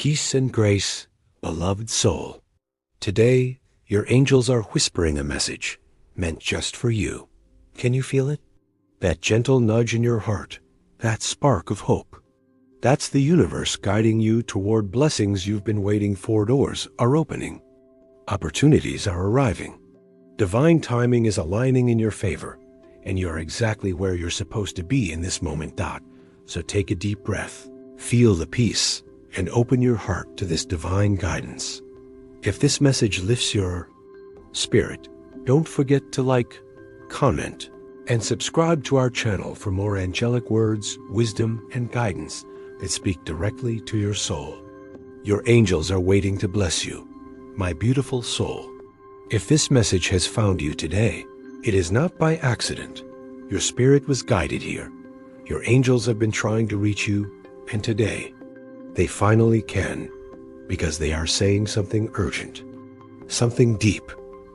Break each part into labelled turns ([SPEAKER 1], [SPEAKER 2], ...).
[SPEAKER 1] Peace and grace, beloved soul. Today, your angels are whispering a message meant just for you. Can you feel it? That gentle nudge in your heart, that spark of hope. That's the universe guiding you toward blessings you've been waiting for. Doors are opening. Opportunities are arriving. Divine timing is aligning in your favor, and you're exactly where you're supposed to be in this moment. So take a deep breath, feel the peace, and open your heart to this divine guidance. If this message lifts your spirit, don't forget to like, comment, and subscribe to our channel for more angelic words, wisdom, and guidance that speak directly to your soul. Your angels are waiting to bless you, my beautiful soul. If this message has found you today, it is not by accident. Your spirit was guided here. Your angels have been trying to reach you, and today, they finally can, because they are saying something urgent, something deep,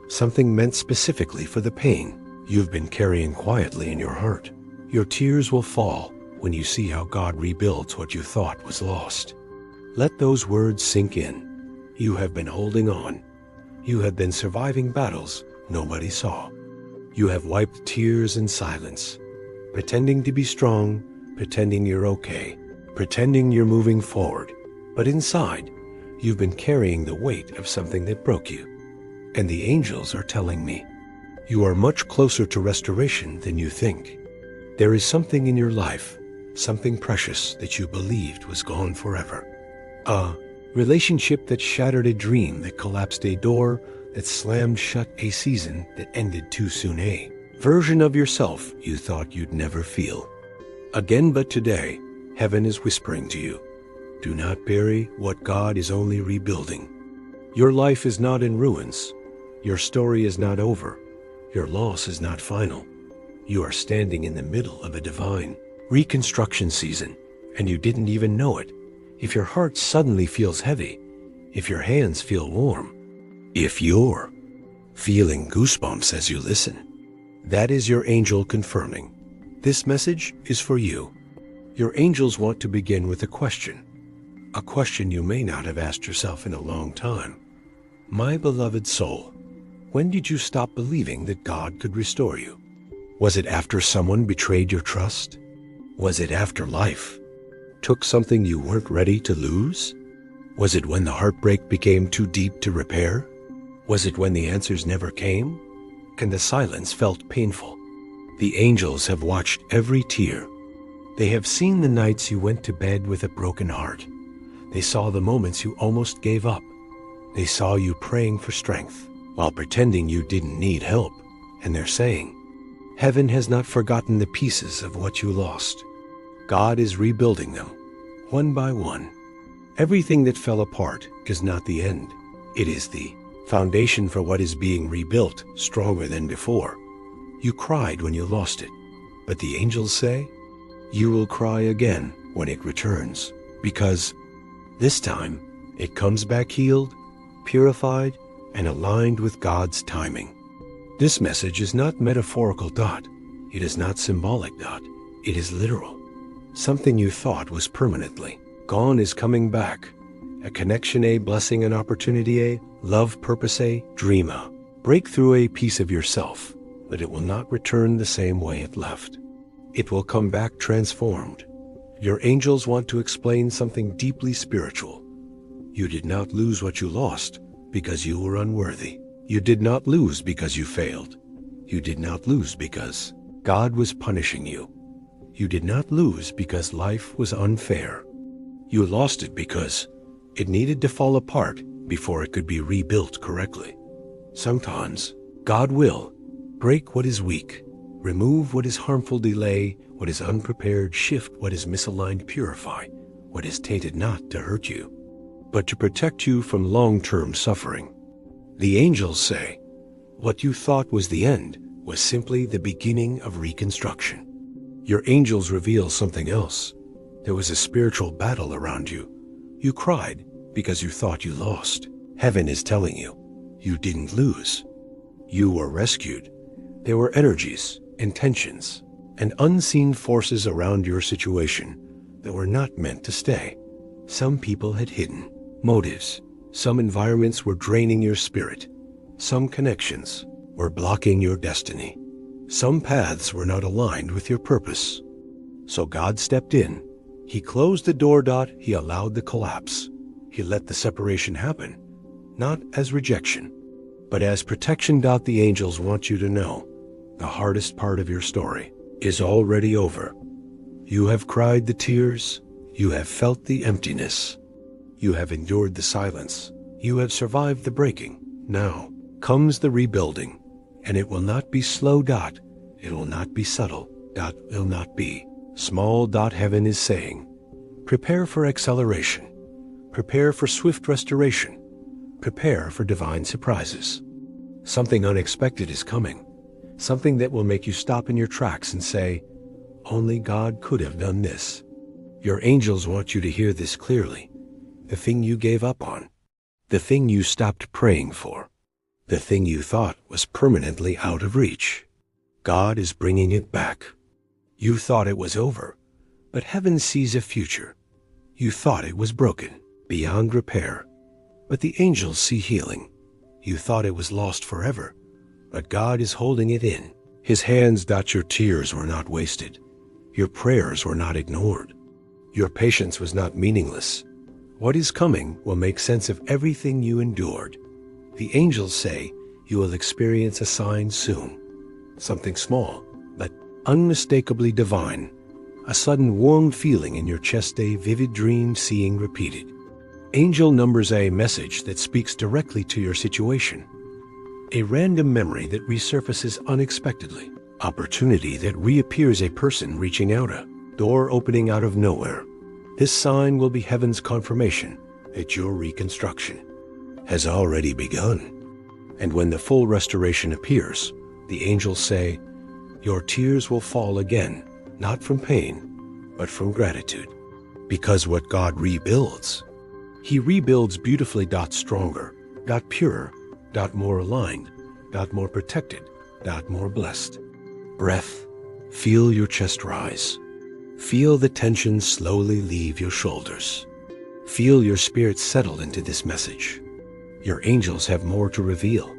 [SPEAKER 1] something meant specifically for the pain you've been carrying quietly in your heart. Your tears will fall when you see how God rebuilds what you thought was lost. Let those words sink in. You have been holding on. You have been surviving battles nobody saw. You have wiped tears in silence, pretending to be strong, pretending you're okay, pretending you're moving forward. But inside, you've been carrying the weight of something that broke you. And the angels are telling me, you are much closer to restoration than you think. There is something in your life, something precious that you believed was gone forever. A relationship that shattered a dream, that collapsed a door, that slammed shut a season that ended too soon, a version of yourself you thought you'd never feel again. But today, heaven is whispering to you, do not bury what God is only rebuilding. Your life is not in ruins. Your story is not over. Your loss is not final. You are standing in the middle of a divine reconstruction season, and you didn't even know it. If your heart suddenly feels heavy, if your hands feel warm, if you're feeling goosebumps as you listen, that is your angel confirming. This message is for you. Your angels want to begin with a question you may not have asked yourself in a long time. My beloved soul, when did you stop believing that God could restore you? Was it after someone betrayed your trust? Was it after life took something you weren't ready to lose? Was it when the heartbreak became too deep to repair? Was it when the answers never came? And the silence felt painful? The angels have watched every tear. They have seen the nights you went to bed with a broken heart. They saw the moments you almost gave up. They saw you praying for strength while pretending you didn't need help. And they're saying, heaven has not forgotten the pieces of what you lost. God is rebuilding them, one by one. Everything that fell apart is not the end. It is the foundation for what is being rebuilt, stronger than before. You cried when you lost it, but the angels say, you will cry again when it returns, because this time it comes back healed, purified, and aligned with God's timing. This message is not metaphorical. It is not symbolic. It is literal. Something you thought was permanently gone is coming back. A connection, a blessing, an opportunity, a love, purpose, a dream, a breakthrough, a piece of yourself, but it will not return the same way it left. It will come back transformed. Your angels want to explain something deeply spiritual. You did not lose what you lost because you were unworthy. You did not lose because you failed. You did not lose because God was punishing you. You did not lose because life was unfair. You lost it because it needed to fall apart before it could be rebuilt correctly. Sometimes God will break what is weak, remove what is harmful, delay what is unprepared, shift what is misaligned, purify what is tainted, not to hurt you, but to protect you from long-term suffering. The angels say, what you thought was the end was simply the beginning of reconstruction. Your angels reveal something else. There was a spiritual battle around you. You cried because you thought you lost. Heaven is telling you, you didn't lose. You were rescued. There were energies, intentions, and unseen forces around your situation that were not meant to stay. Some people had hidden motives. Some environments were draining your spirit. Some connections were blocking your destiny. Some paths were not aligned with your purpose. So God stepped in. He closed the door. He allowed the collapse. He let the separation happen, not as rejection, but as protection. The angels want you to know the hardest part of your story is already over. You have cried the tears. You have felt the emptiness. You have endured the silence. You have survived the breaking. Now comes the rebuilding, and it will not be slow. It will not be subtle. It will not be small. Heaven is saying, prepare for acceleration. Prepare for swift restoration. Prepare for divine surprises. Something unexpected is coming. Something that will make you stop in your tracks and say, only God could have done this. Your angels want you to hear this clearly. The thing you gave up on. The thing you stopped praying for. The thing you thought was permanently out of reach. God is bringing it back. You thought it was over, but heaven sees a future. You thought it was broken, beyond repair, but the angels see healing. You thought it was lost forever, but God is holding it in His hands. Your tears were not wasted. Your prayers were not ignored. Your patience was not meaningless. What is coming will make sense of everything you endured. The angels say you will experience a sign soon. Something small, but unmistakably divine. A sudden warm feeling in your chest, a vivid dream seeing repeated. Angel numbers, a message that speaks directly to your situation. A random memory that resurfaces unexpectedly. Opportunity that reappears, a person reaching out, a door opening out of nowhere. This sign will be heaven's confirmation that your reconstruction has already begun. And when the full restoration appears, the angels say, your tears will fall again, not from pain, but from gratitude. Because what God rebuilds, He rebuilds beautifully. Stronger, purer, more aligned, more protected, more blessed. Breath, feel your chest rise. Feel the tension slowly leave your shoulders. Feel your spirit settle into this message. Your angels have more to reveal.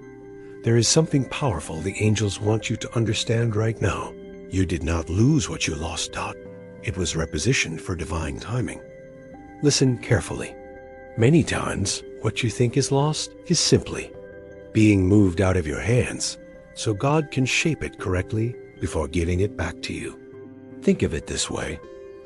[SPEAKER 1] There is something powerful the angels want you to understand right now. You did not lose what you lost. It was repositioned for divine timing. Listen carefully. Many times, what you think is lost is simply being moved out of your hands so God can shape it correctly before giving it back to you. Think of it this way.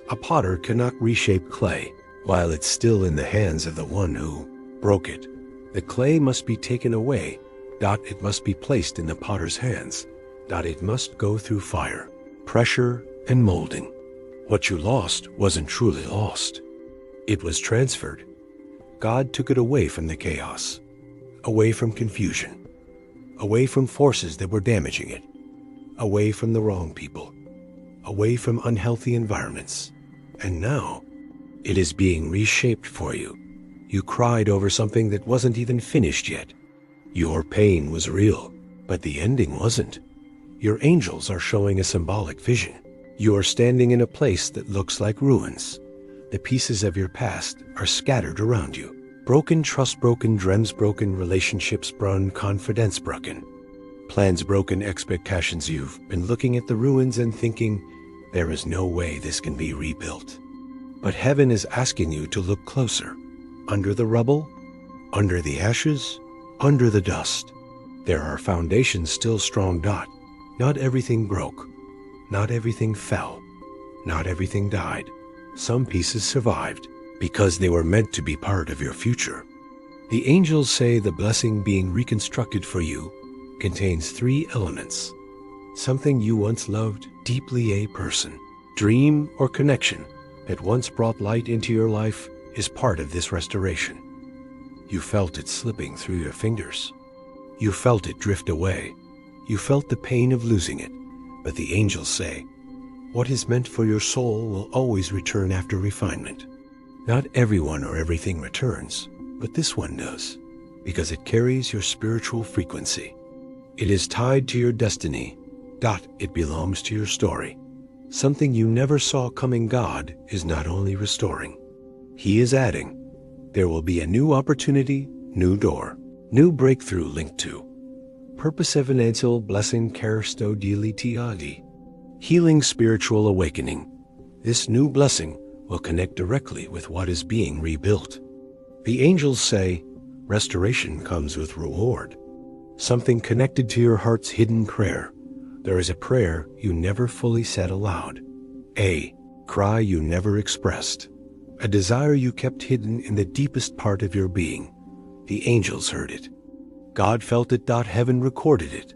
[SPEAKER 1] A potter cannot reshape clay while it's still in the hands of the one who broke it. The clay must be taken away. It must be placed in the potter's hands. It must go through fire, pressure, and molding. What you lost wasn't truly lost. It was transferred. God took it away from the chaos, away from confusion, away from forces that were damaging it, away from the wrong people, away from unhealthy environments. And now, it is being reshaped for you. You cried over something that wasn't even finished yet. Your pain was real, but the ending wasn't. Your angels are showing a symbolic vision. You are standing in a place that looks like ruins. The pieces of your past are scattered around you. Broken trust, broken dreams, broken relationships, broken confidence, broken plans, broken expectations. You've been looking at the ruins and thinking, there is no way this can be rebuilt. But heaven is asking you to look closer. Under the rubble, under the ashes, under the dust, there are foundations still strong. Not everything broke. Not everything fell. Not everything died. Some pieces survived because they were meant to be part of your future. The angels say the blessing being reconstructed for you contains 3 elements. Something you once loved deeply, a person, dream, or connection that once brought light into your life is part of this restoration. You felt it slipping through your fingers. You felt it drift away. You felt the pain of losing it. But the angels say, what is meant for your soul will always return after refinement. Not everyone or everything returns, but this one does, because it carries your spiritual frequency. It is tied to your destiny. It belongs to your story. Something you never saw coming. God is not only restoring, He is adding, there will be a new opportunity, new door, new breakthrough linked to purpose evidential blessing caristo dilitiadi, healing spiritual awakening. This new blessing will connect directly with what is being rebuilt. The angels say, restoration comes with reward. Something connected to your heart's hidden prayer. There is a prayer you never fully said aloud. A cry you never expressed. A desire you kept hidden in the deepest part of your being. The angels heard it. God felt it. Heaven recorded it.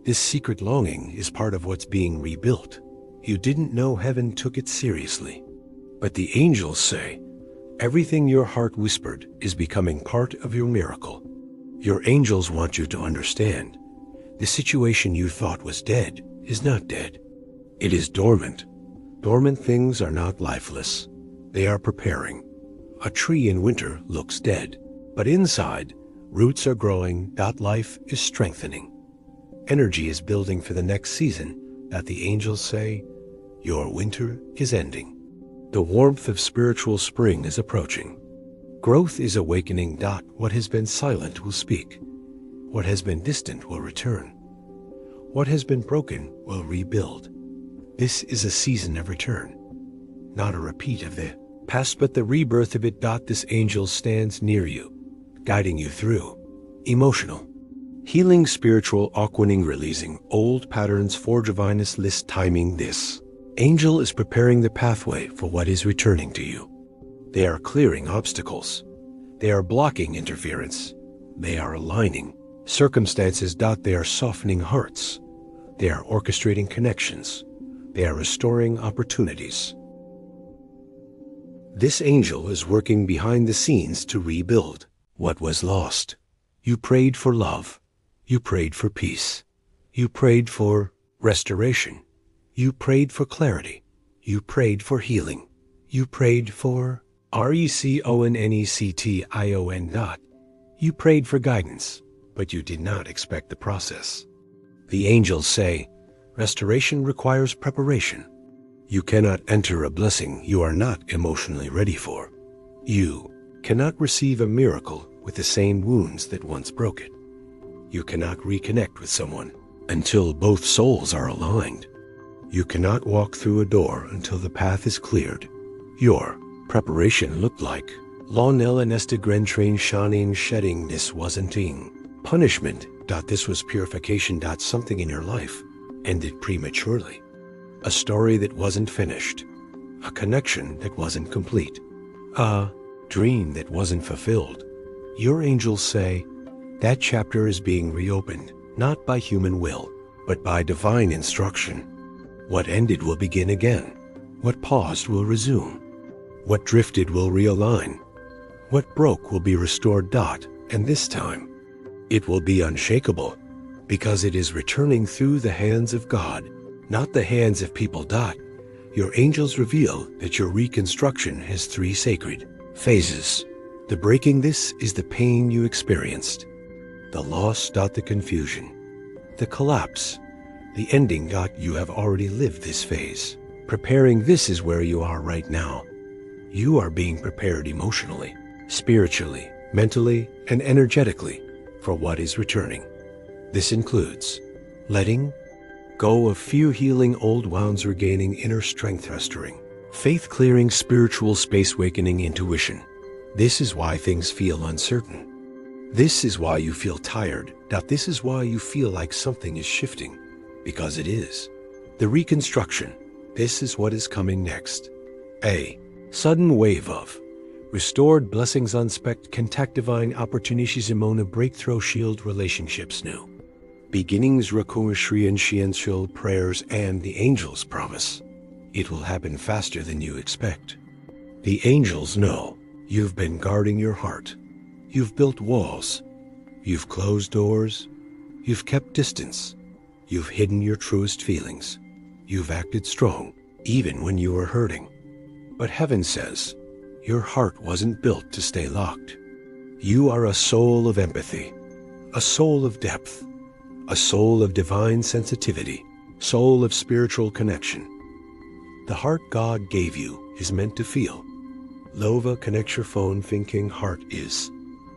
[SPEAKER 1] This secret longing is part of what's being rebuilt. You didn't know heaven took it seriously. But the angels say, everything your heart whispered is becoming part of your miracle. Your angels want you to understand. The situation you thought was dead is not dead. It is dormant. Dormant things are not lifeless. They are preparing. A tree in winter looks dead, but inside, roots are growing. Life is strengthening. Energy is building for the next season. The angels say, your winter is ending. The warmth of spiritual spring is approaching. Growth is awakening. What has been silent will speak. What has been distant will return. What has been broken will rebuild. This is a season of return, not a repeat of the past, but the rebirth of it. This angel stands near you, guiding you through emotional, healing, spiritual awakening, releasing old patterns for divinest list timing. This angel is preparing the pathway for what is returning to you. They are clearing obstacles. They are blocking interference. They are aligning circumstances. They are softening hearts. They are orchestrating connections. They are restoring opportunities. This angel is working behind the scenes to rebuild what was lost. You prayed for love. You prayed for peace. You prayed for restoration. You prayed for clarity. You prayed for healing. You prayed for RECONNECTION. You prayed for guidance, but you did not expect the process. The angels say, restoration requires preparation. You cannot enter a blessing you are not emotionally ready for. You cannot receive a miracle with the same wounds that once broke it. You cannot reconnect with someone until both souls are aligned. You cannot walk through a door until the path is cleared. Your preparation looked like Lawnella Nesta Gren Train Shanin Shedding. This wasn't punishment. This was purification. Something in your life ended prematurely. A story that wasn't finished. A connection that wasn't complete. A dream that wasn't fulfilled. Your angels say that chapter is being reopened, not by human will, but by divine instruction. What ended will begin again. What paused will resume. What drifted will realign. What broke will be restored. And this time, it will be unshakable, because it is returning through the hands of God, not the hands of people. Your angels reveal that your reconstruction has 3 sacred phases. The breaking, this is the pain you experienced. The loss. The confusion. The collapse. The ending. You have already lived this phase. Preparing, this is where you are right now. You are being prepared emotionally, spiritually, mentally, and energetically for what is returning. This includes letting go of fear, healing old wounds, regaining inner strength, restoring faith, clearing spiritual space, awakening intuition. This is why things feel uncertain. This is why you feel tired. This is why you feel like something is shifting, because it is. The reconstruction. This is what is coming next. A sudden wave of restored blessings, unspect contact, divine opportunities, imona breakthrough, shield relationships, new beginnings, reconciliation prayers, and the angels promise it will happen faster than you expect. The angels know you've been guarding your heart. You've built walls. You've closed doors. You've kept distance. You've hidden your truest feelings. You've acted strong, even when you were hurting. But heaven says, your heart wasn't built to stay locked. You are a soul of empathy, a soul of depth, a soul of divine sensitivity, soul of spiritual connection. The heart God gave you is meant to feel, Lova connects your phone thinking heart is.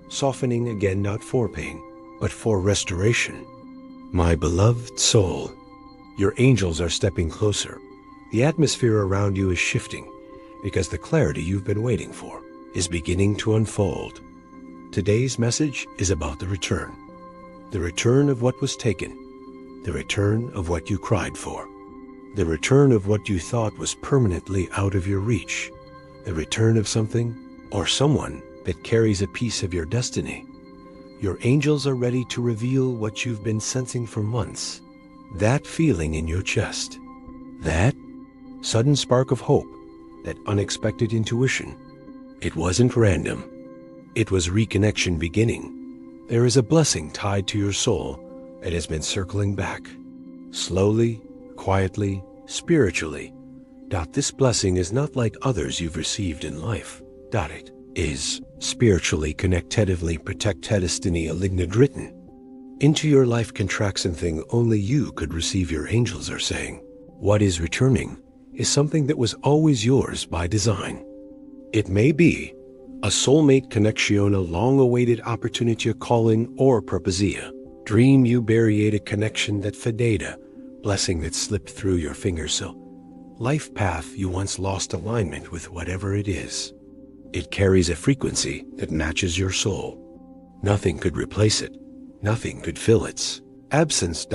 [SPEAKER 1] Softening again not for pain, but for restoration. My beloved soul, your angels are stepping closer. The atmosphere around you is shifting because the clarity you've been waiting for is beginning to unfold. Today's message is about the return. The return of what was taken. The return of what you cried for. The return of what you thought was permanently out of your reach. The return of something or someone that carries a piece of your destiny. Your angels are ready to reveal what you've been sensing for months. That feeling in your chest. That sudden spark of hope. That unexpected intuition. It wasn't random. It was reconnection beginning. There is a blessing tied to your soul that has been circling back. Slowly, quietly, spiritually. This blessing is not like others you've received in life. It is spiritually connectively protectedestiny aligned written. Into your life contraction thing only you could receive. Your angels are saying, what is returning is something that was always yours by design. It may be a soulmate connection, a long-awaited opportunity, a calling, or propesia. Dream you buried a connection that fadeda, blessing that slipped through your fingers. So life path you once lost alignment with whatever it is. It carries a frequency that matches your soul. Nothing could replace it. Nothing could fill its absence.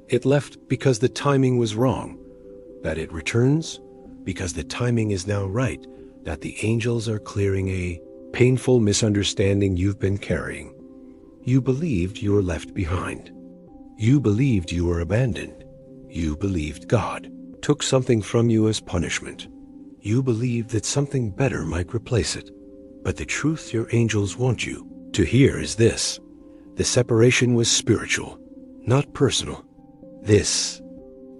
[SPEAKER 1] It left because the timing was wrong. That it returns because the timing is now right. That the angels are clearing a painful misunderstanding you've been carrying. You believed you were left behind. You believed you were abandoned. You believed God took something from you as punishment. You believed that something better might replace it. But the truth your angels want you to hear is this. The separation was spiritual, not personal. This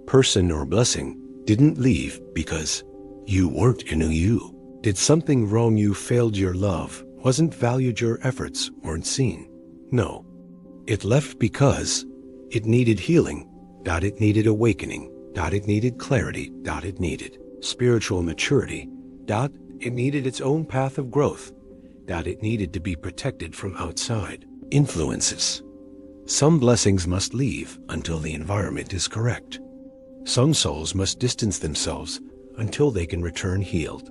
[SPEAKER 1] person or blessing didn't leave because you weren't in you. Did something wrong, you failed your love, wasn't valued, your efforts weren't seen. No. It left because it needed healing. It needed awakening. It needed clarity. It needed spiritual maturity. It needed its own path of growth. It needed to be protected from outside influences. Some blessings must leave until the environment is correct. Some souls must distance themselves until they can return healed.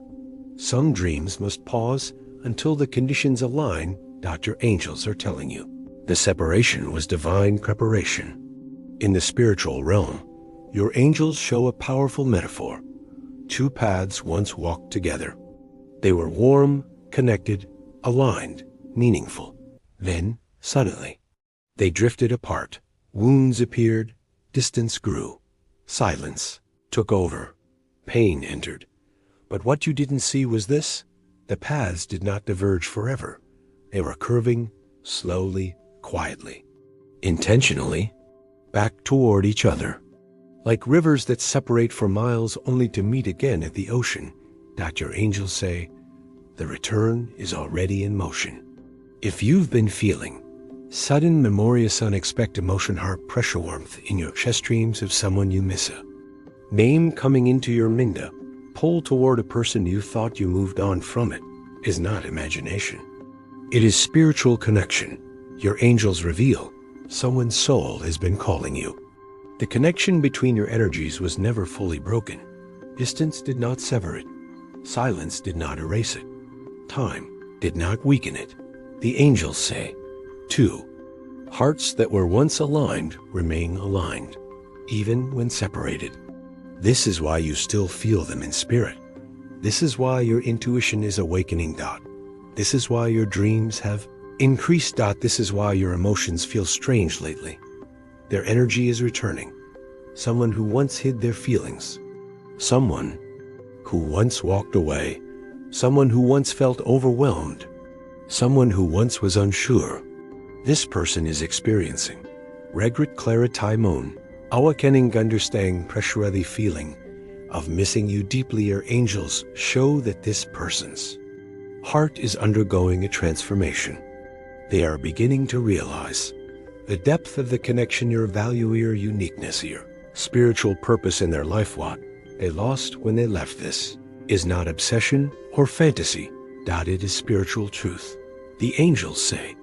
[SPEAKER 1] Some dreams must pause until the conditions align. Your angels are telling you. The separation was divine preparation. In the spiritual realm, your angels show a powerful metaphor. Two paths once walked together. They were warm, connected, aligned, meaningful. Then, suddenly, they drifted apart. Wounds appeared, distance grew. Silence took over. Pain entered. But what you didn't see was this. The paths did not diverge forever. They were curving, slowly, quietly, intentionally, back toward each other. Like rivers that separate for miles only to meet again at the ocean. Your angels say, the return is already in motion. If you've been feeling sudden, memorious, unexpected emotion, heart pressure, warmth in your chest, dreams of someone you miss, a name coming into your minda, pull toward a person you thought you moved on from, it is not imagination. It is spiritual connection. Your angels reveal someone's soul has been calling you. The connection between your energies was never fully broken. Distance did not sever it. Silence did not erase it. Time did not weaken it. The angels say, 2 hearts that were once aligned remain aligned, even when separated. This is why you still feel them in spirit. This is why your intuition is awakening. This is why your dreams have increased. This is why your emotions feel strange lately. Their energy is returning. Someone who once hid their feelings. Someone who once walked away. Someone who once felt overwhelmed. Someone who once was unsure. This person is experiencing regret, clarity, moon, awakening, understanding, pressure, the feeling of missing you deeply. Your angels show that this person's heart is undergoing a transformation. They are beginning to realize the depth of the connection, your value, your uniqueness, your spiritual purpose in their life. What they lost when they left this is not obsession or fantasy. It is spiritual truth. The angels say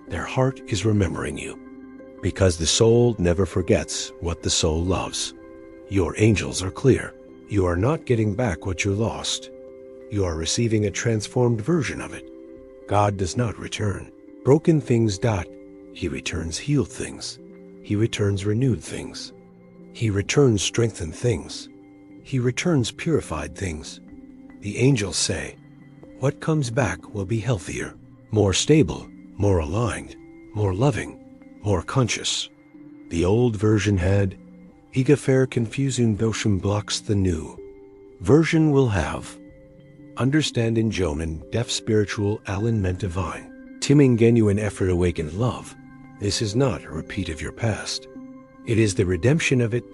[SPEAKER 1] their heart is remembering you, because the soul never forgets what the soul loves. Your angels are clear. You are not getting back what you lost. You are receiving a transformed version of it. God does not return broken things. He returns healed things. He returns renewed things. He returns strengthened things. He returns purified things. The angels say, what comes back will be healthier, more stable, more aligned, more loving, more conscious. The old version had, Igafair confusing Dosham blocks the new. Version will have, understand in Joman, deaf spiritual, Allen meant divine. Timming genuine effort awakened love. This is not a repeat of your past. It is the redemption of it.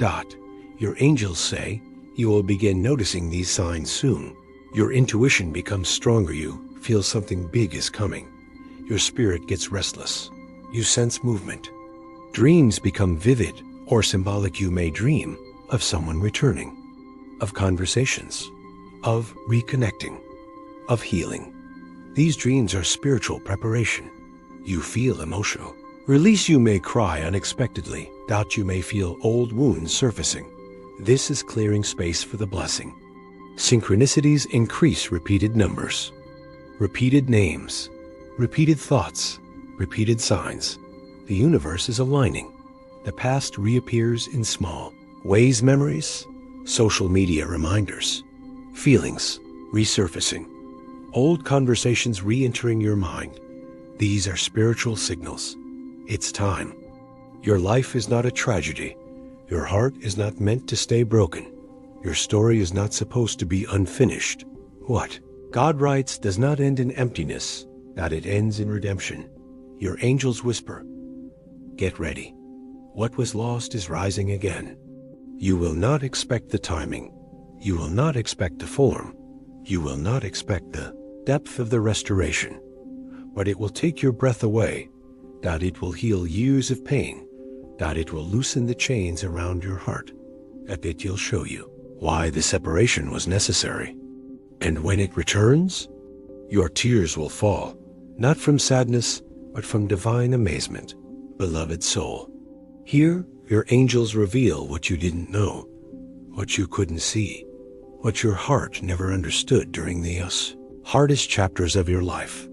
[SPEAKER 1] Your angels say, you will begin noticing these signs soon. Your intuition becomes stronger. You feel something big is coming. Your spirit gets restless. You sense movement. Dreams become vivid or symbolic. You may dream of someone returning, of conversations, of reconnecting, of healing. These dreams are spiritual preparation. You feel emotional. Release. You may cry unexpectedly. You may feel old wounds surfacing. This is clearing space for the blessing. Synchronicities increase repeated numbers, repeated names, repeated thoughts, repeated signs. The universe is aligning. The past reappears in small ways. Memories, social media reminders, feelings resurfacing, old conversations re-entering your mind. These are spiritual signals. It's time. Your life is not a tragedy. Your heart is not meant to stay broken. Your story is not supposed to be unfinished. What God writes does not end in emptiness. It ends in redemption. Your angels whisper, get ready. What was lost is rising again. You will not expect the timing. You will not expect the form. You will not expect the depth of the restoration. But it will take your breath away. It will heal years of pain. It will loosen the chains around your heart. It will show you why the separation was necessary. And when it returns, your tears will fall, not from sadness, but from divine amazement. Beloved soul, here your angels reveal what you didn't know, what you couldn't see, what your heart never understood during the hardest chapters of your life.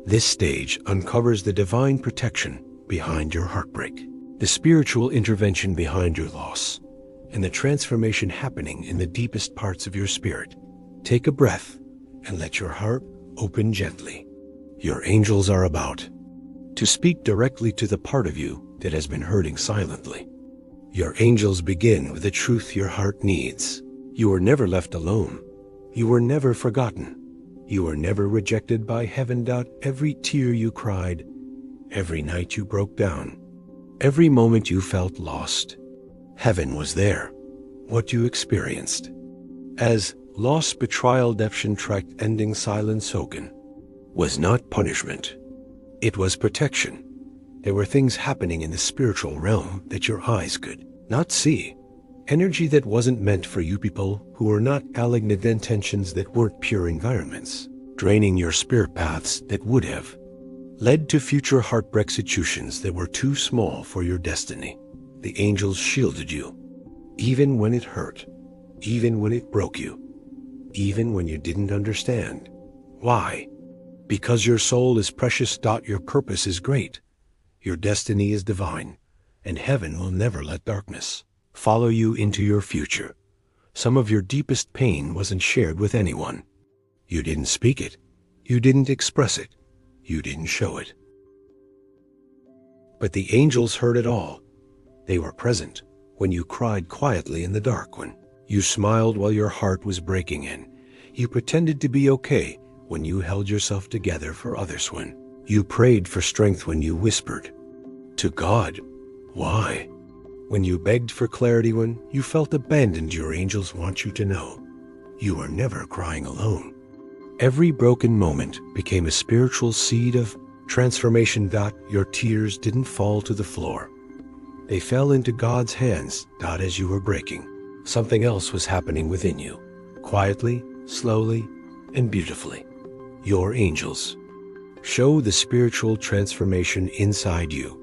[SPEAKER 1] This stage uncovers the divine protection behind your heartbreak, the spiritual intervention behind your loss, and the transformation happening in the deepest parts of your spirit. Take a breath and let your heart open gently. Your angels are about to speak directly to the part of you that has been hurting silently. Your angels begin with the truth your heart needs. You were never left alone. You were never forgotten. You were never rejected by heaven. Every tear you cried, every night you broke down, every moment you felt lost, heaven was there. What you experienced as loss, betrayal, deception, tract, ending, silence, soaken, was not punishment. It was protection. There were things happening in the spiritual realm that your eyes could not see. Energy that wasn't meant for you, people who were not aligned intentions, that weren't pure environments, draining your spirit paths that would have led to future heartbreak situations that were too small for your destiny. The angels shielded you, even when it hurt, even when it broke you, even when you didn't understand. Why? Because your soul is precious. Your purpose is great. Your destiny is divine, and heaven will never let darkness follow you into your future. Some of your deepest pain wasn't shared with anyone. You didn't speak it. You didn't express it. You didn't show it. But the angels heard it all. They were present when you cried quietly in the dark, when you smiled while your heart was breaking in. You pretended to be okay when you held yourself together for others, when you prayed for strength, when you whispered to God, why? When you begged for clarity, when you felt abandoned. Your angels want you to know you are never crying alone. Every broken moment became a spiritual seed of transformation. Your tears didn't fall to the floor. They fell into God's hands. As you were breaking, something else was happening within you, quietly, slowly, and beautifully. your angels. Show the spiritual transformation inside you.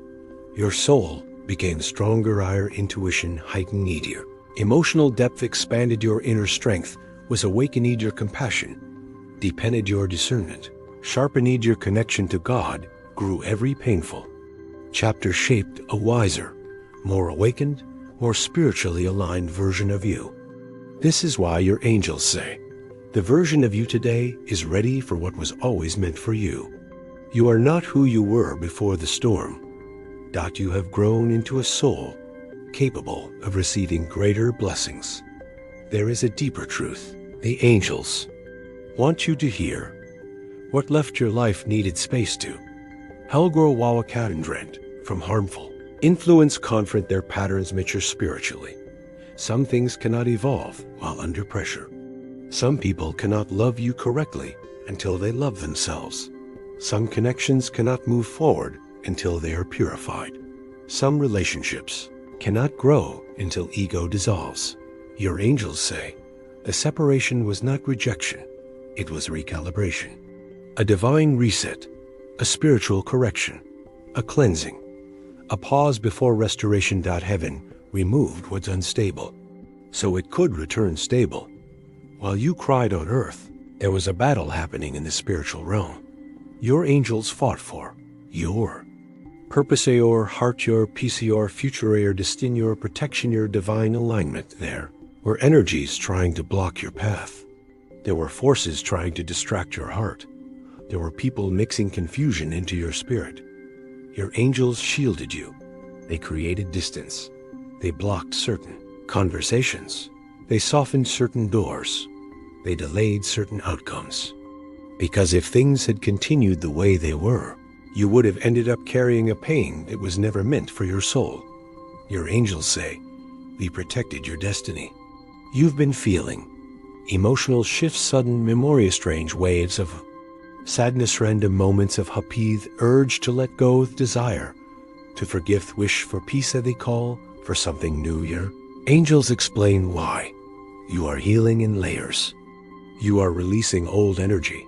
[SPEAKER 1] Your soul became stronger, your intuition heightened needier. Emotional depth expanded your inner strength, was awakened your compassion, deepened your discernment, sharpened your connection to God, grew every painful chapter shaped a wiser, more awakened, more spiritually aligned version of you. This is why your angels say, the version of you today is ready for what was always meant for you. You are not who you were before the storm. You have grown into a soul capable of receiving greater blessings. There is a deeper truth. The angels want you to hear what left your life needed space to. Helgro Wawakadandrent from harmful influence confront their patterns mature spiritually. Some things cannot evolve while under pressure. Some people cannot love you correctly until they love themselves. Some connections cannot move forward until they are purified. Some relationships cannot grow until ego dissolves. Your angels say, the separation was not rejection, it was recalibration. A divine reset, a spiritual correction, a cleansing, a pause before restoration. Heaven removed what's unstable, so it could return stable. While you cried on earth, there was a battle happening in the spiritual realm. Your angels fought for your purpose, your heart, your peace, your future, your destiny, your protection, your divine alignment. There were energies trying to block your path. There were forces trying to distract your heart. There were people mixing confusion into your spirit. Your angels shielded you. They created distance. They blocked certain conversations. They softened certain doors. They delayed certain outcomes. Because if things had continued the way they were, you would have ended up carrying a pain that was never meant for your soul. Your angels say, we protected your destiny. You've been feeling emotional shifts, sudden memory, strange waves of sadness, random moments of hapith, urge to let go, desire to forgive, wish for peace, they call for something new. Your angels explain why. You are healing in layers. You are releasing old energy.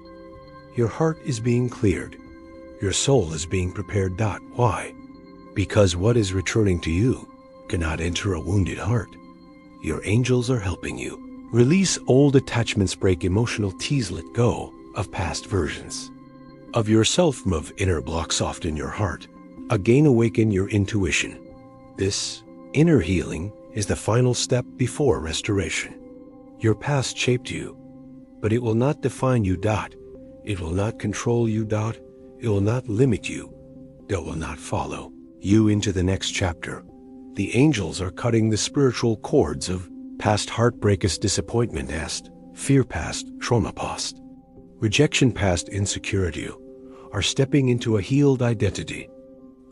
[SPEAKER 1] Your heart is being cleared. Your soul is being prepared. Why? Because what is returning to you cannot enter a wounded heart. Your angels are helping you release old attachments, break emotional tease, let go of past versions of yourself, move inner blocks, soften your heart, again awaken your intuition. This inner healing is the final step before restoration. Your past shaped you, but it will not define you. It will not control you. It will not limit you. It will not follow you into the next chapter. The angels are cutting the spiritual cords of past heartbreaks, disappointment past, fear past, trauma past, rejection past, insecurity. You are stepping into a healed identity,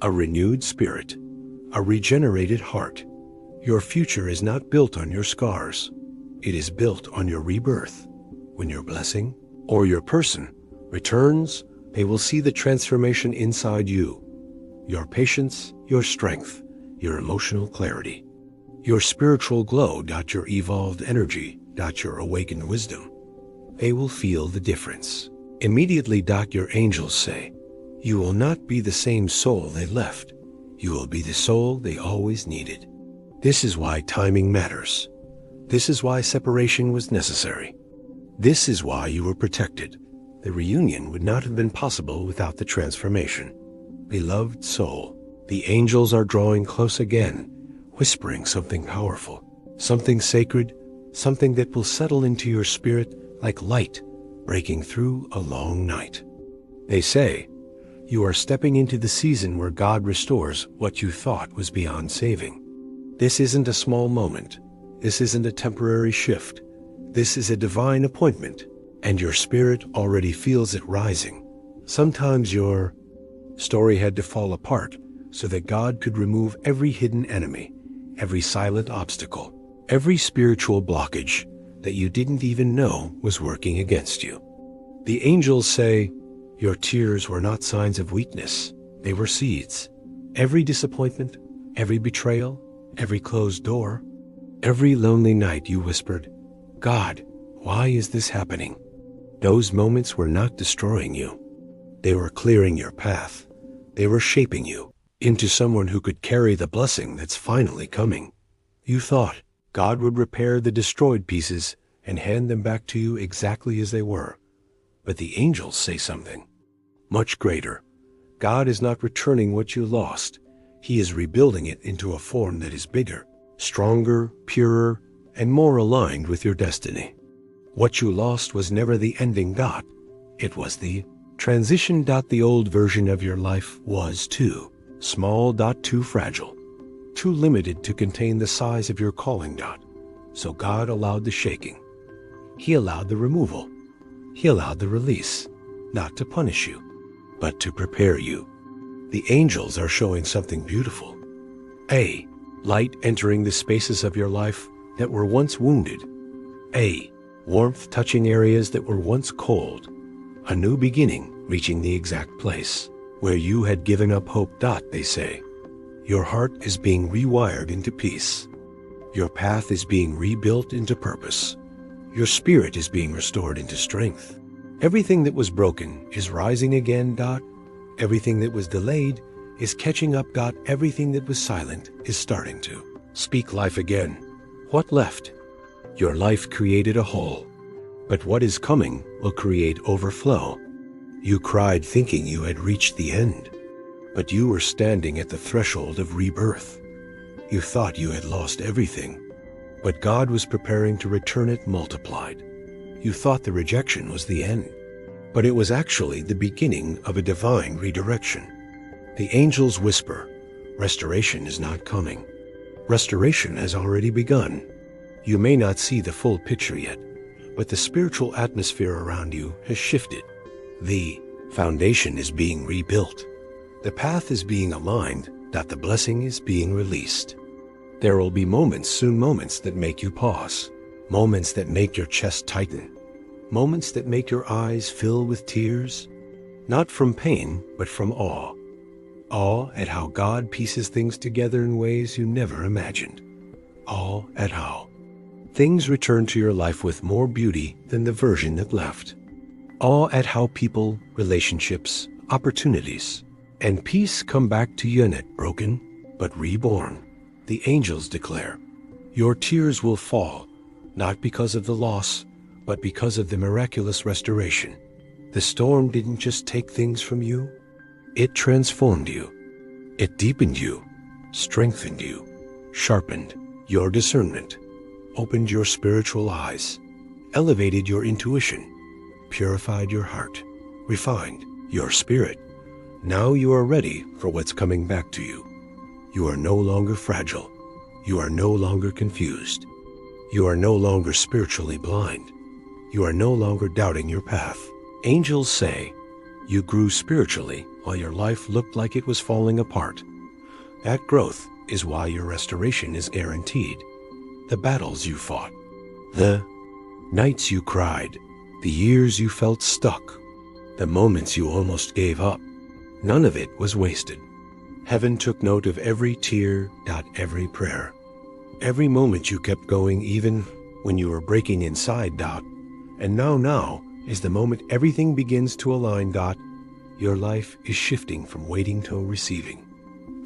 [SPEAKER 1] a renewed spirit, a regenerated heart. Your future is not built on your scars. It is built on your rebirth. When your blessing or your person returns, they will see the transformation inside you. Your patience, your strength, your emotional clarity, your spiritual glow. Your evolved energy. Your awakened wisdom. They will feel the difference immediately. Your angels say, you will not be the same soul they left. You will be the soul they always needed. This is why timing matters. This is why separation was necessary. This is why you were protected. The reunion would not have been possible without the transformation. Beloved soul, the angels are drawing close again, whispering something powerful, something sacred, something that will settle into your spirit like light breaking through a long night. They say, you are stepping into the season where God restores what you thought was beyond saving. This isn't a small moment. This isn't a temporary shift. This is a divine appointment, and your spirit already feels it rising. Sometimes your story had to fall apart so that God could remove every hidden enemy, every silent obstacle, every spiritual blockage that you didn't even know was working against you. The angels say, your tears were not signs of weakness. They were seeds. Every disappointment, every betrayal, every closed door, every lonely night you whispered, God, why is this happening? Those moments were not destroying you. They were clearing your path. They were shaping you into someone who could carry the blessing that's finally coming. You thought God would repair the destroyed pieces and hand them back to you exactly as they were. But the angels say something much greater. God is not returning what you lost. He is rebuilding it into a form that is bigger, stronger, purer, and more aligned with your destiny. What you lost was never the ending dot. It was the transition dot. The old version of your life was too small dot, too fragile, too limited to contain the size of your calling dot. So God allowed the shaking. He allowed the removal. He allowed the release, not to punish you, but to prepare you. The angels are showing something beautiful. A light entering the spaces of your life that were once wounded. A warmth touching areas that were once cold. A new beginning reaching the exact place where you had given up hope. They say. Your heart is being rewired into peace. Your path is being rebuilt into purpose. Your spirit is being restored into strength. Everything that was broken is rising again. Everything that was delayed is catching up. Everything that was silent is starting to speak life again. What left? Your life created a hole, but what is coming will create overflow. You cried thinking you had reached the end, but you were standing at the threshold of rebirth. You thought you had lost everything, but God was preparing to return it multiplied. You thought the rejection was the end, but it was actually the beginning of a divine redirection. The angels whisper, restoration is not coming. Restoration has already begun. You may not see the full picture yet, but the spiritual atmosphere around you has shifted. The foundation is being rebuilt. The path is being aligned, the blessing is being released. There will be moments soon, moments that make you pause, moments that make your chest tighten, moments that make your eyes fill with tears, not from pain, but from awe. Awe at how God pieces things together in ways you never imagined. Awe at how things return to your life with more beauty than the version that left. Awe at how people, relationships, opportunities, and peace come back to you, not broken, but reborn. The angels declare, your tears will fall, not because of the loss, but because of the miraculous restoration. The storm didn't just take things from you, it transformed you. It deepened you, strengthened you, sharpened your discernment, opened your spiritual eyes, elevated your intuition, purified your heart, refined your spirit. Now you are ready for what's coming back to you. You are no longer fragile. You are no longer confused. You are no longer spiritually blind. You are no longer doubting your path. Angels say, you grew spiritually while your life looked like it was falling apart. That growth is why your restoration is guaranteed. The battles you fought, the nights you cried, the years you felt stuck, the moments you almost gave up, none of it was wasted. Heaven took note of every tear, every prayer, every moment you kept going even when you were breaking inside. And now is the moment everything begins to align. Your life is shifting from waiting to receiving,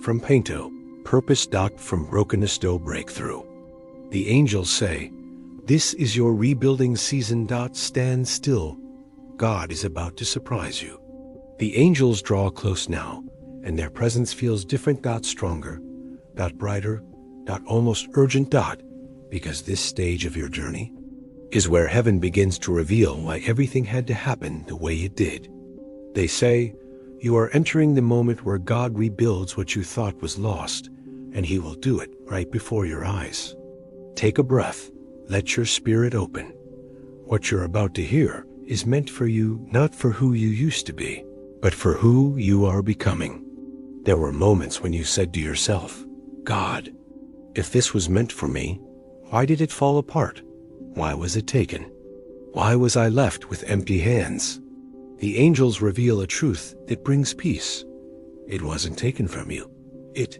[SPEAKER 1] from pain to purpose. From brokenness to breakthrough. The angels say, this is your rebuilding season. Stand still. God is about to surprise you. The angels draw close now, and their presence feels different. Stronger, brighter, almost urgent. Because this stage of your journey is where heaven begins to reveal why everything had to happen the way it did. They say, you are entering the moment where God rebuilds what you thought was lost, and he will do it right before your eyes. Take a breath. Let your spirit open. What you're about to hear is meant for you, not for who you used to be, but for who you are becoming. There were moments when you said to yourself, God, if this was meant for me, why did it fall apart? Why was it taken? Why was I left with empty hands? The angels reveal a truth that brings peace. It wasn't taken from you. It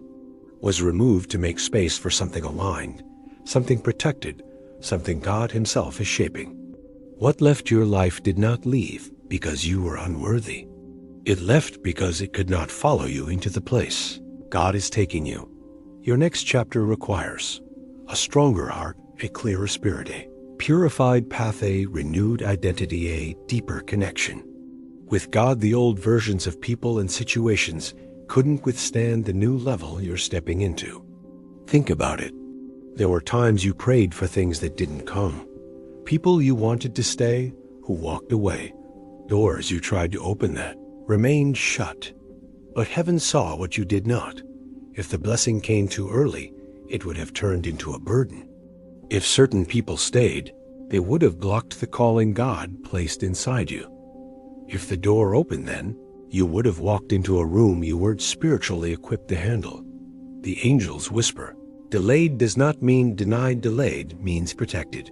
[SPEAKER 1] was removed to make space for something aligned, something protected, something God himself is shaping. What left your life did not leave because you were unworthy. It left because it could not follow you into the place God is taking you. Your next chapter requires a stronger heart, a clearer spirit, a purified path, a renewed identity, a deeper connection. With God, the old versions of people and situations couldn't withstand the new level you're stepping into. Think about it. There were times you prayed for things that didn't come. People you wanted to stay who walked away. Doors you tried to open that remained shut. But heaven saw what you did not. If the blessing came too early, it would have turned into a burden. If certain people stayed, they would have blocked the calling God placed inside you. If the door opened then, you would have walked into a room you weren't spiritually equipped to handle. The angels whisper, delayed does not mean denied, delayed means protected.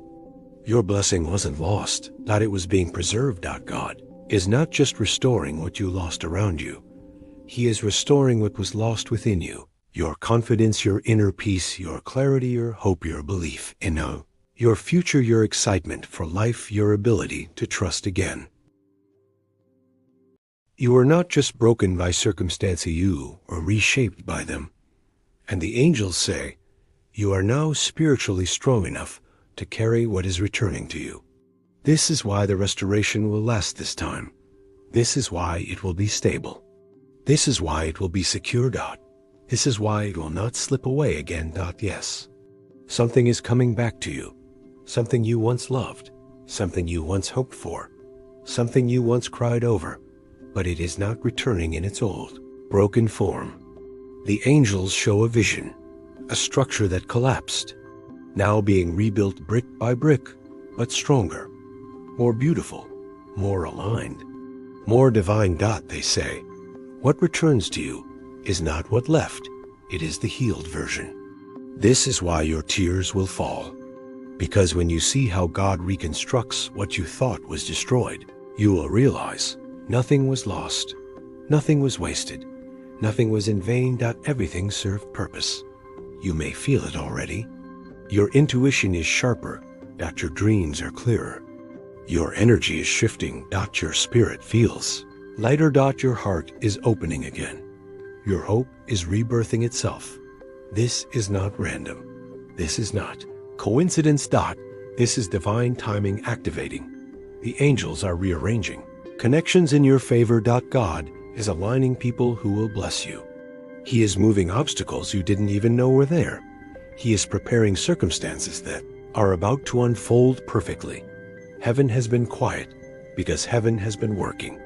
[SPEAKER 1] Your blessing wasn't lost, it was being preserved. God is not just restoring what you lost around you. He is restoring what was lost within you. Your confidence, your inner peace, your clarity, your hope, your belief in your future, your excitement for life, your ability to trust again. You are not just broken by circumstance or reshaped by them. And the angels say, you are now spiritually strong enough to carry what is returning to you. This is why the restoration will last this time. This is why it will be stable. This is why it will be secure. This is why it will not slip away again. Yes. Something is coming back to you. Something you once loved. Something you once hoped for. Something you once cried over. But it is not returning in its old, broken form. The angels show a vision, a structure that collapsed, now being rebuilt brick by brick, but stronger, more beautiful, more aligned, more divine. They say, what returns to you is not what left, it is the healed version. This is why your tears will fall, because when you see how God reconstructs what you thought was destroyed, you will realize nothing was lost, nothing was wasted, nothing was in vain. Everything served purpose. You may feel it already. Your intuition is sharper. Your dreams are clearer. Your energy is shifting. Your spirit feels lighter. Your heart is opening again. Your hope is rebirthing itself. This is not random. This is not coincidence. This is divine timing activating. The angels are rearranging connections in your favor. God is aligning people who will bless you. He is moving obstacles you didn't even know were there. He is preparing circumstances that are about to unfold perfectly. Heaven has been quiet because heaven has been working.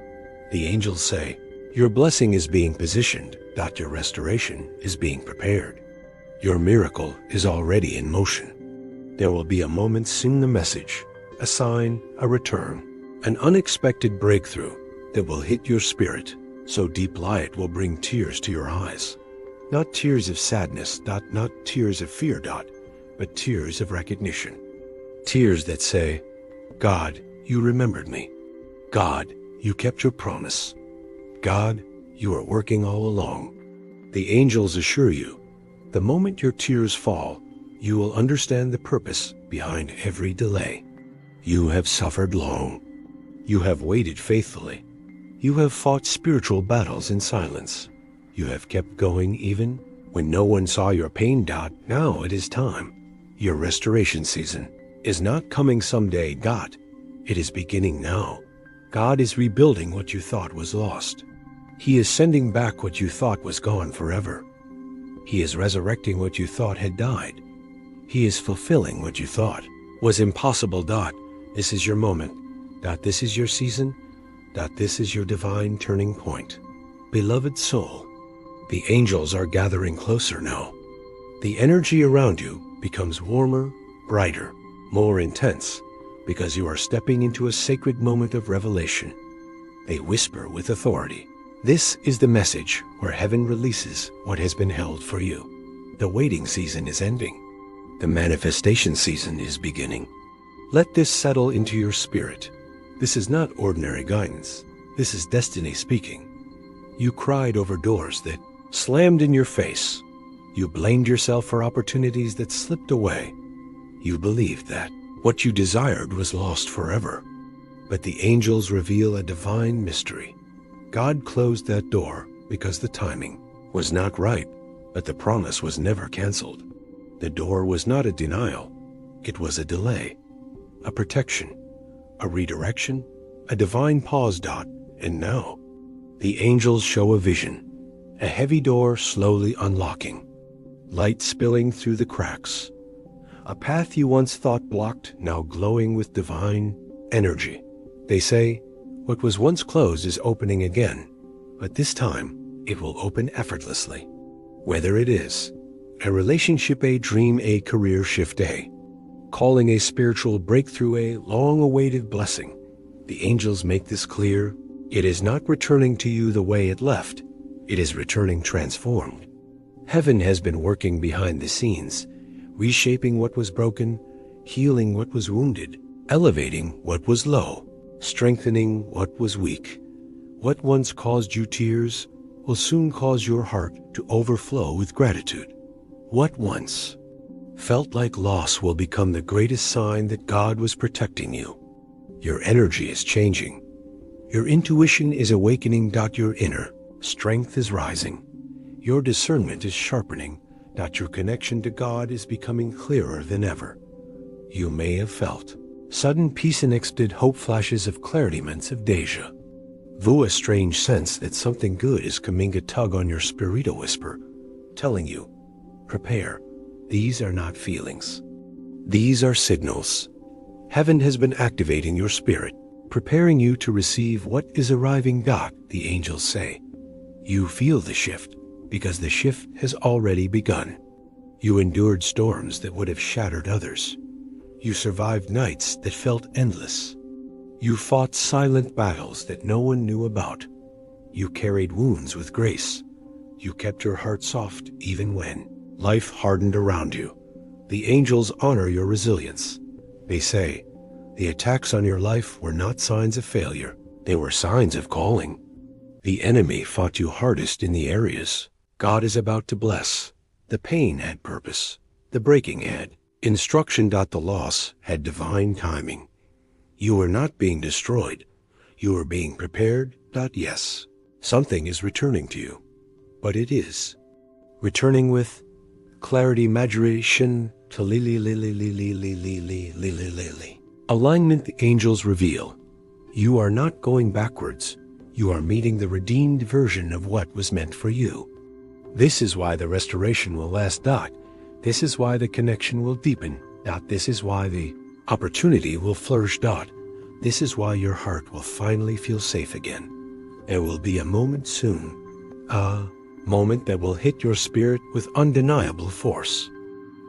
[SPEAKER 1] The angels say, your blessing is being positioned. Your restoration is being prepared. Your miracle is already in motion. There will be a moment soon, a message, a sign, a return, an unexpected breakthrough that will hit your spirit so deep it will bring tears to your eyes. Not tears of sadness, not tears of fear, but tears of recognition. Tears that say, God, you remembered me. God, you kept your promise. God, you are working all along. The angels assure you, the moment your tears fall, you will understand the purpose behind every delay. You have suffered long. You have waited faithfully. You have fought spiritual battles in silence. You have kept going even when no one saw your pain. Now it is time. Your restoration season is not coming someday. It is beginning now. God is rebuilding what you thought was lost. He is sending back what you thought was gone forever. He is resurrecting what you thought had died. He is fulfilling what you thought was impossible. This is your moment. This is your season. This is your divine turning point. Beloved soul, the angels are gathering closer now. The energy around you becomes warmer, brighter, more intense, because you are stepping into a sacred moment of revelation. They whisper with authority. This is the message where heaven releases what has been held for you. The waiting season is ending. The manifestation season is beginning. Let this settle into your spirit. This is not ordinary guidance. This is destiny speaking. You cried over doors that slammed in your face. You blamed yourself for opportunities that slipped away. You believed that what you desired was lost forever. But the angels reveal a divine mystery. God closed that door because the timing was not right, but the promise was never canceled. The door was not a denial. It was a delay, a protection, a redirection, a divine pause. And now, the angels show a vision, a heavy door slowly unlocking, light spilling through the cracks, a path you once thought blocked now glowing with divine energy. They say, what was once closed is opening again, but this time it will open effortlessly. Whether it is a relationship, a dream, a career shift, a calling, a spiritual breakthrough, a long-awaited blessing, the angels make this clear. It is not returning to you the way it left. It is returning transformed. Heaven has been working behind the scenes, reshaping what was broken, healing what was wounded, elevating what was low, strengthening what was weak. What once caused you tears will soon cause your heart to overflow with gratitude. What once felt like loss will become the greatest sign that God was protecting you. Your energy is changing. Your intuition is awakening. Your inner strength is rising. Your discernment is sharpening. Your connection to God is becoming clearer than ever. You may have felt sudden peace and unexpected hope, flashes of clarity, moments of deja vu, a strange sense that something good is coming, a tug on your spirit, a whisper telling you, prepare. These are not feelings. These are signals. Heaven has been activating your spirit, preparing you to receive what is arriving. The angels say, you feel the shift because the shift has already begun. You endured storms that would have shattered others. You survived nights that felt endless. You fought silent battles that no one knew about. You carried wounds with grace. You kept your heart soft even when life hardened around you. The angels honor your resilience. They say, the attacks on your life were not signs of failure. They were signs of calling. The enemy fought you hardest in the areas God is about to bless. The pain had purpose. The breaking had instruction. The loss had divine timing. You were not being destroyed. You were being prepared. Yes, something is returning to you, but it is returning with clarity, maturation, to alignment. The angels reveal, you are not going backwards. You are meeting the redeemed version of what was meant for you. This is why the restoration will last. This is why the connection will deepen. This is why the opportunity will flourish. This is why your heart will finally feel safe again. There will be a moment soon, a moment that will hit your spirit with undeniable force.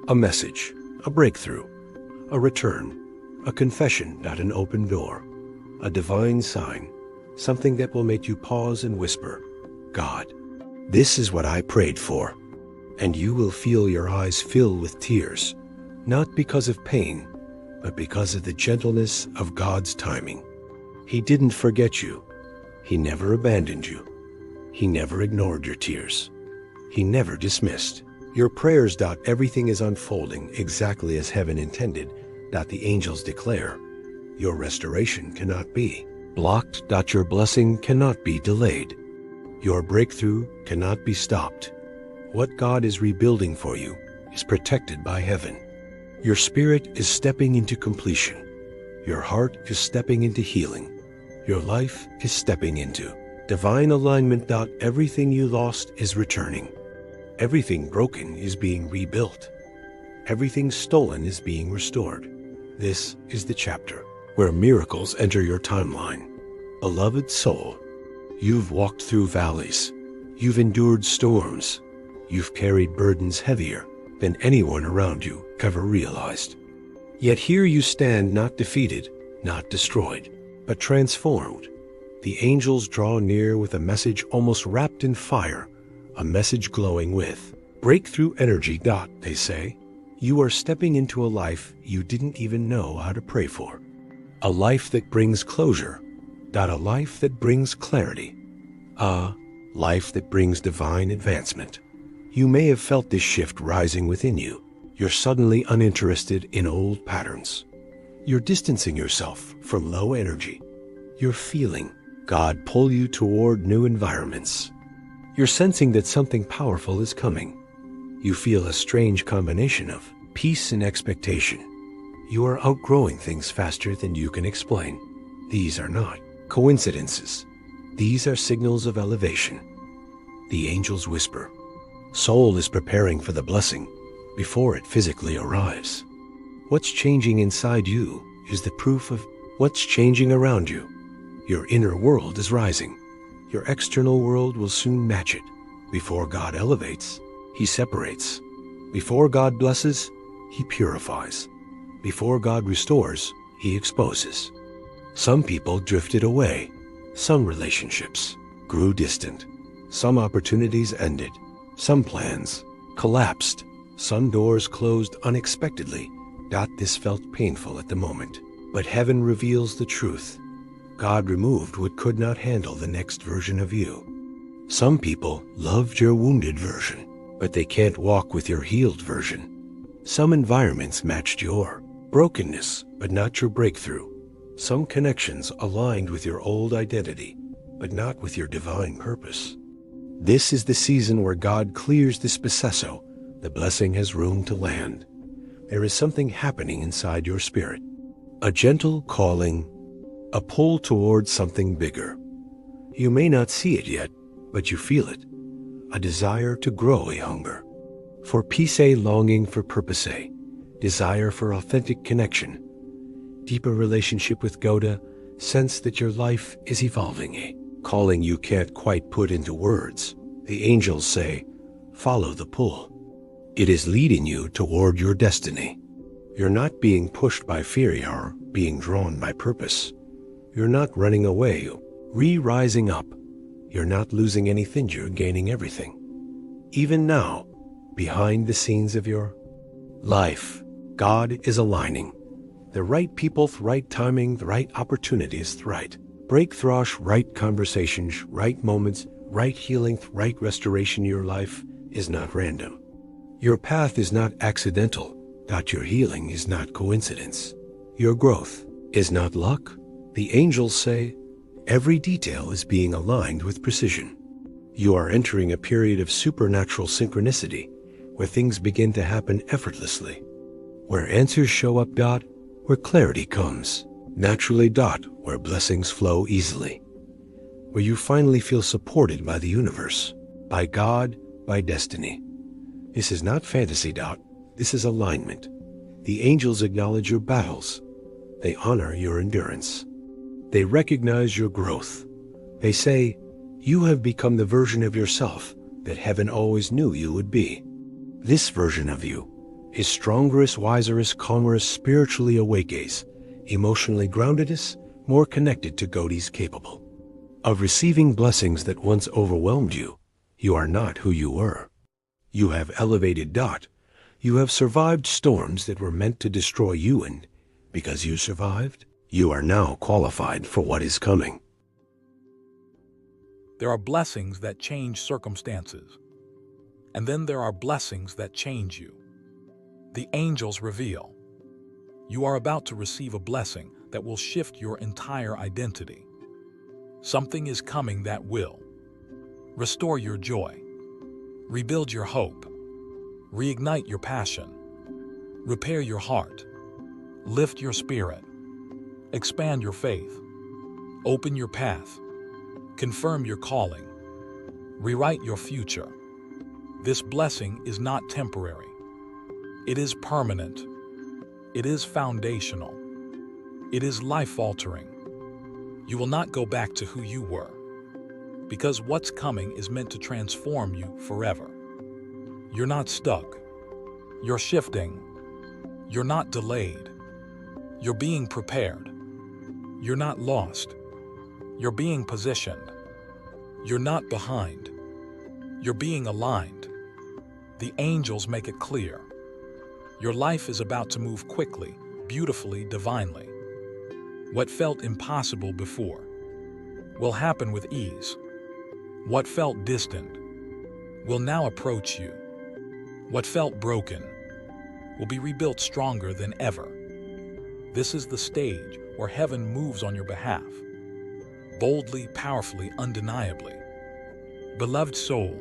[SPEAKER 1] A message, a breakthrough, a return, a confession. An open door, a divine sign, something that will make you pause and whisper, God, this is what I prayed for. And you will feel your eyes fill with tears, not because of pain, but because of the gentleness of God's timing. He didn't forget you. He never abandoned you. He never ignored your tears. He never dismissed your prayers. Everything is unfolding exactly as heaven intended. The angels declare, your restoration cannot be blocked. Your blessing cannot be delayed. Your breakthrough cannot be stopped. What God is rebuilding for you is protected by heaven. Your spirit is stepping into completion. Your heart is stepping into healing. Your life is stepping into divine alignment. Everything you lost is returning. Everything broken is being rebuilt. Everything stolen is being restored. This is the chapter where miracles enter your timeline. Beloved soul, you've walked through valleys. You've endured storms. You've carried burdens heavier than anyone around you ever realized. Yet here you stand, not defeated, not destroyed, but transformed. The angels draw near with a message almost wrapped in fire, a message glowing with breakthrough energy. They say, you are stepping into a life you didn't even know how to pray for. A life that brings closure. A life that brings clarity. A life that brings divine advancement. You may have felt this shift rising within you. You're suddenly uninterested in old patterns. You're distancing yourself from low energy You're feeling God pull you toward new environments. You're sensing that something powerful is coming. You feel a strange combination of peace and expectation. You are outgrowing things faster than you can explain. These are not coincidences. These are signals of elevation. The angels whisper. Soul is preparing for the blessing before it physically arrives. What's changing inside you is the proof of what's changing around you. Your inner world is rising. Your external world will soon match it. Before God elevates, He separates. Before God blesses, He purifies. Before God restores, He exposes. Some people drifted away. Some relationships grew distant. Some opportunities ended. Some plans collapsed. Some doors closed unexpectedly. This felt painful at the moment. But heaven reveals the truth. God removed what could not handle the next version of you. Some people loved your wounded version, but they can't walk with your healed version. Some environments matched your brokenness, but not your breakthrough. Some connections aligned with your old identity, but not with your divine purpose. This is the season where God clears this besesso. The blessing has room to land. There is something happening inside your spirit. A gentle calling, a pull towards something bigger. You may not see it yet, but you feel it. A desire to grow, a hunger. For peace, a longing for purpose, a desire for authentic connection. Deeper relationship with God, sense that your life is evolving, a calling you can't quite put into words. The angels say, follow the pull. It is leading you toward your destiny. You're not being pushed by fear, you're being drawn by purpose. You're not running away, rising up. You're not losing anything, you're gaining everything. Even now, behind the scenes of your life, God is aligning. The right people, the right timing, the right opportunities, the right breakthroughs, right conversations, right moments, right healing, right restoration. Your life is not random. Your path is not accidental. Your healing is not coincidence. Your growth is not luck. The angels say, every detail is being aligned with precision. You are entering a period of supernatural synchronicity, where things begin to happen effortlessly, where answers show up, where clarity comes naturally, where blessings flow easily, where you finally feel supported by the universe, by God, by destiny. This is not fantasy, this is alignment. The angels acknowledge your battles. They honor your endurance. They recognize your growth. They say, you have become the version of yourself that heaven always knew you would be. This version of you is stronger, wiser, calmer, spiritually awake, emotionally grounded, more connected to God, capable of receiving blessings that once overwhelmed you. You are not who you were. You have elevated. You have survived storms that were meant to destroy you, and because you survived, you are now qualified for what is coming.
[SPEAKER 2] There are blessings that change circumstances, and then there are blessings that change you. The angels reveal, you are about to receive a blessing that will shift your entire identity. Something is coming that will restore your joy, rebuild your hope, reignite your passion, repair your heart, lift your spirit, expand your faith, open your path, confirm your calling, rewrite your future. This blessing is not temporary. It is permanent. It is foundational. It is life-altering. You will not go back to who you were, because what's coming is meant to transform you forever. You're not stuck. You're shifting. You're not delayed. You're being prepared. You're not lost. You're being positioned. You're not behind. You're being aligned. The angels make it clear. Your life is about to move quickly, beautifully, divinely. What felt impossible before will happen with ease. What felt distant will now approach you. What felt broken will be rebuilt stronger than ever. This is the stage where heaven moves on your behalf. boldly, powerfully, undeniably. Beloved soul,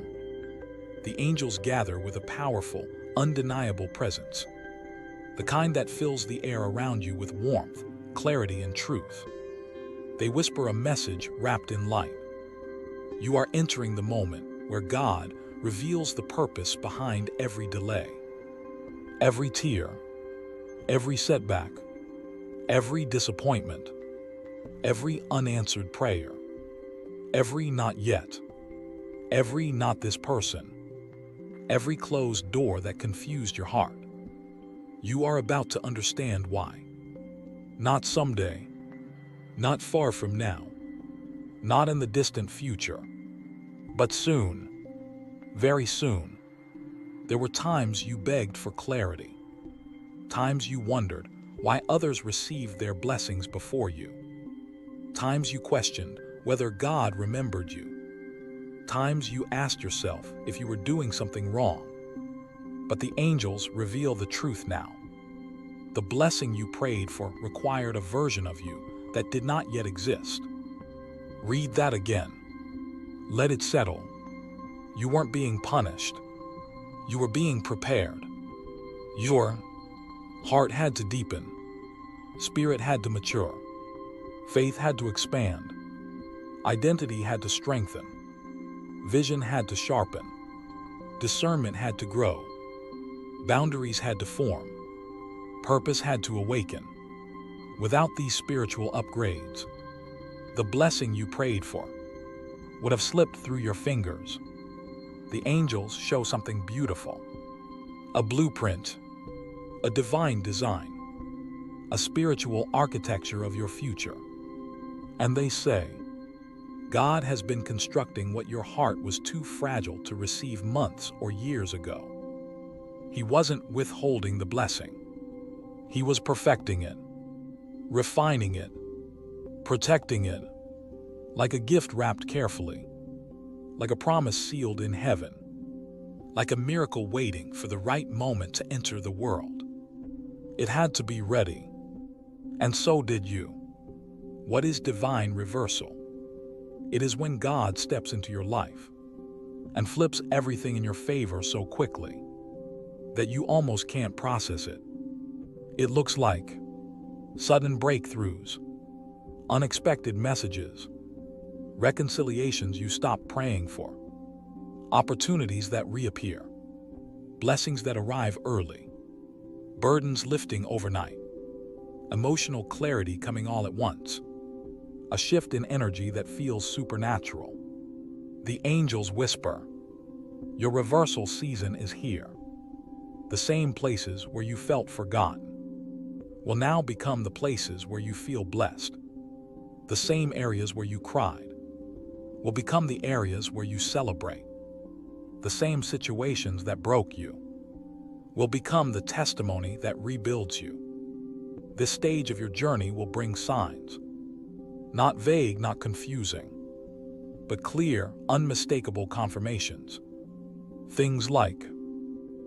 [SPEAKER 2] the angels gather with a powerful, undeniable presence, the kind that fills the air around you with warmth, clarity, and truth. They whisper a message wrapped in light. You are entering the moment where God reveals the purpose behind every delay, every tear, every setback, every disappointment, every unanswered prayer, every not yet, every not this person, every closed door that confused your heart. You are about to understand why. Not someday, not far from now, not in the distant future, but soon, very soon. There were times you begged for clarity, times you wondered why others received their blessings before you, times you questioned whether God remembered you, times you asked yourself if you were doing something wrong. But the angels reveal the truth now. The blessing you prayed for required a version of you that did not yet exist. Read that again. Let it settle. You weren't being punished. You were being prepared. Your heart had to deepen. Spirit had to mature. Faith had to expand. Identity had to strengthen. Vision had to sharpen. Discernment had to grow. Boundaries had to form. Purpose had to awaken. Without these spiritual upgrades, the blessing you prayed for would have slipped through your fingers. The angels show something beautiful. A blueprint, a divine design, a spiritual architecture of your future. And they say, God has been constructing what your heart was too fragile to receive months or years ago. He wasn't withholding the blessing. He was perfecting it, refining it, protecting it, like a gift wrapped carefully, like a promise sealed in heaven, like a miracle waiting for the right moment to enter the world. It had to be ready, and so did you. What is divine reversal? It is when God steps into your life and flips everything in your favor so quickly that you almost can't process it. It looks like sudden breakthroughs, unexpected messages, reconciliations you stopped praying for, opportunities that reappear, blessings that arrive early, burdens lifting overnight, emotional clarity coming all at once, a shift in energy that feels supernatural. The angels whisper, your reversal season is here. The same places where you felt forgotten will now become the places where you feel blessed. The same areas where you cried will become the areas where you celebrate. The same situations that broke you will become the testimony that rebuilds you. This stage of your journey will bring signs, not vague, not confusing, but clear, unmistakable confirmations. Things like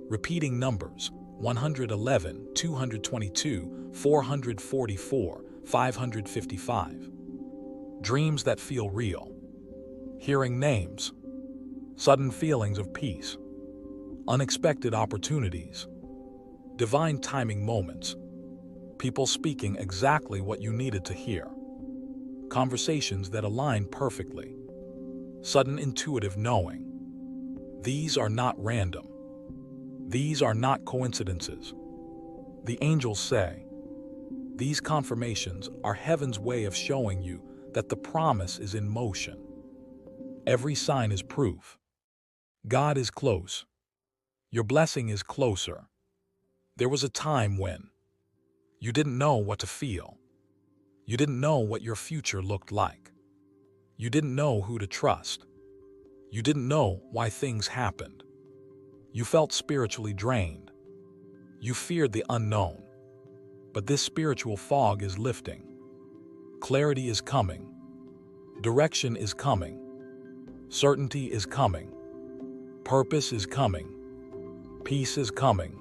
[SPEAKER 2] repeating numbers, 111, 222, 444, 555. Dreams that feel real. Hearing names. Sudden feelings of peace. Unexpected opportunities. Divine timing moments. People speaking exactly what you needed to hear. Conversations that align perfectly. Sudden intuitive knowing. These are not random. These are not coincidences. The angels say, these confirmations are heaven's way of showing you that the promise is in motion. Every sign is proof. God is close. Your blessing is closer. There was a time when you didn't know what to feel. You didn't know what your future looked like. You didn't know who to trust. You didn't know why things happened. You felt spiritually drained. You feared the unknown. But this spiritual fog is lifting. Clarity is coming. Direction is coming. Certainty is coming. Purpose is coming. Peace is coming.